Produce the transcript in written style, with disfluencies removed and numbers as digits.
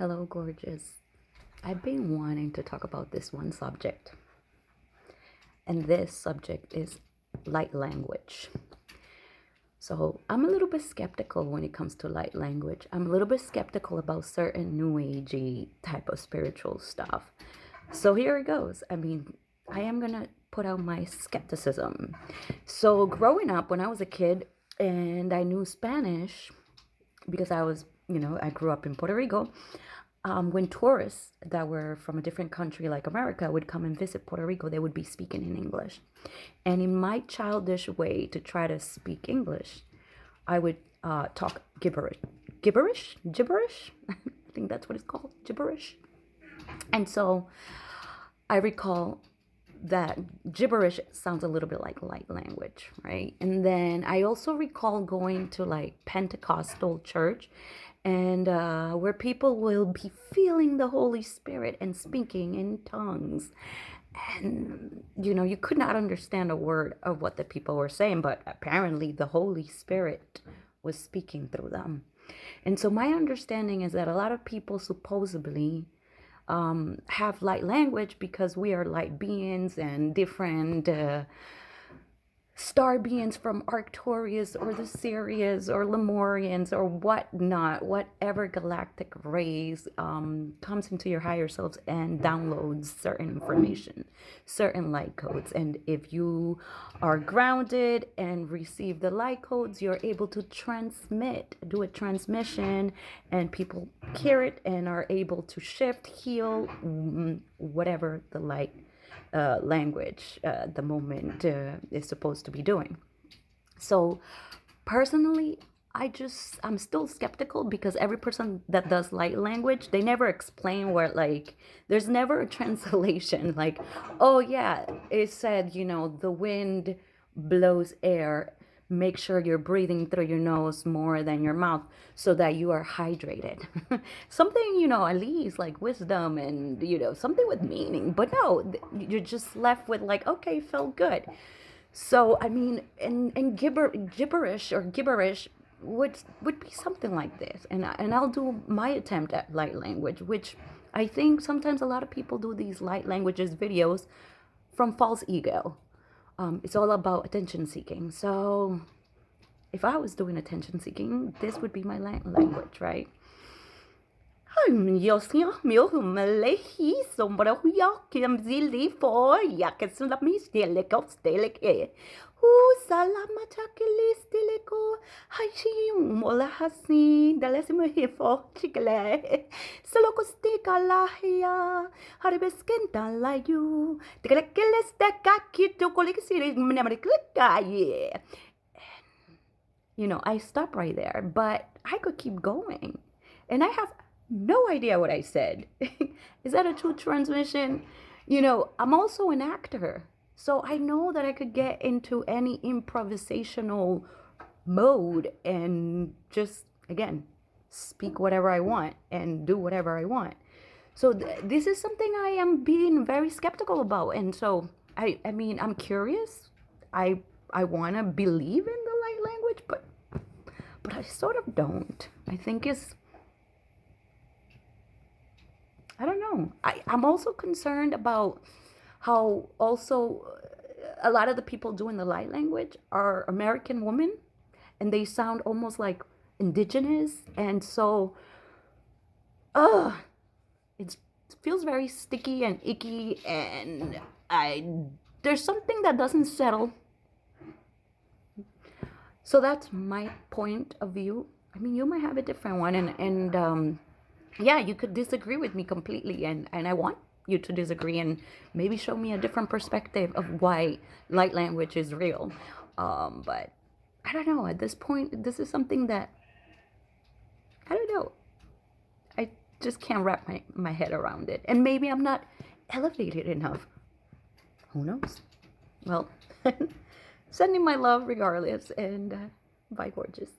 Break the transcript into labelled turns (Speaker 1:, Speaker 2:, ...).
Speaker 1: Hello, gorgeous. I've been wanting to talk about this one subject, and this subject is light language. So, I'm a little bit skeptical when it comes to light language. I'm a little bit skeptical about certain new agey type of spiritual stuff. So, here it goes. I am going to put out my skepticism. So, growing up when I was a kid and I knew Spanish because I grew up in Puerto Rico. When tourists that were from a different country like America would come and visit Puerto Rico, they would be speaking in English. And in my childish way to try to speak English, I would talk gibberish. Gibberish? I think that's what it's called, gibberish. And so I recall that gibberish sounds a little bit like light language, right? And then I also recall going to like Pentecostal church and where people will be feeling the Holy Spirit and speaking in tongues. And, you could not understand a word of what the people were saying, but apparently the Holy Spirit was speaking through them. And so my understanding is that a lot of people supposedly have light language because we are light beings and different star beings from Arcturus or the Sirius or Lemurians or whatnot, whatever galactic rays comes into your higher selves and downloads certain information, certain light codes. And if you are grounded and receive the light codes, you're able to do a transmission, and people hear it and are able to shift, heal, whatever the light language the moment is supposed to be doing. So personally, I'm still skeptical because every person that does light language, they never explain where, like, there's never a translation like, oh yeah, it said, the wind blows air, make sure you're breathing through your nose more than your mouth so that you are hydrated. Something, at least like wisdom and, something with meaning. But no, you're just left with like, okay, felt good. So, and gibberish would be something like this. And I'll do my attempt at light language, which I think sometimes a lot of people do these light languages videos from false ego. It's all about attention seeking. So if I was doing attention seeking, this would be my language, right? I stop right there, but I could keep going. And I have no idea what I said. Is that a true transmission? I'm also an actor. So I know that I could get into any improvisational mode and just, again, speak whatever I want and do whatever I want. So this is something I am being very skeptical about. And so, I'm curious. I want to believe in the light language, but I sort of don't. I think I don't know. I'm also concerned about how also a lot of the people doing the light language are American women, and they sound almost like indigenous. And so, it feels very sticky and icky, and there's something that doesn't settle. So that's my point of view. You might have a different one, and yeah, you could disagree with me completely, and I want you to disagree and maybe show me a different perspective of why light language is real. But I don't know. At this point, this is something that I don't know. I just can't wrap my head around it, and maybe I'm not elevated enough. Who knows? Well, sending my love regardless, and bye, gorgeous.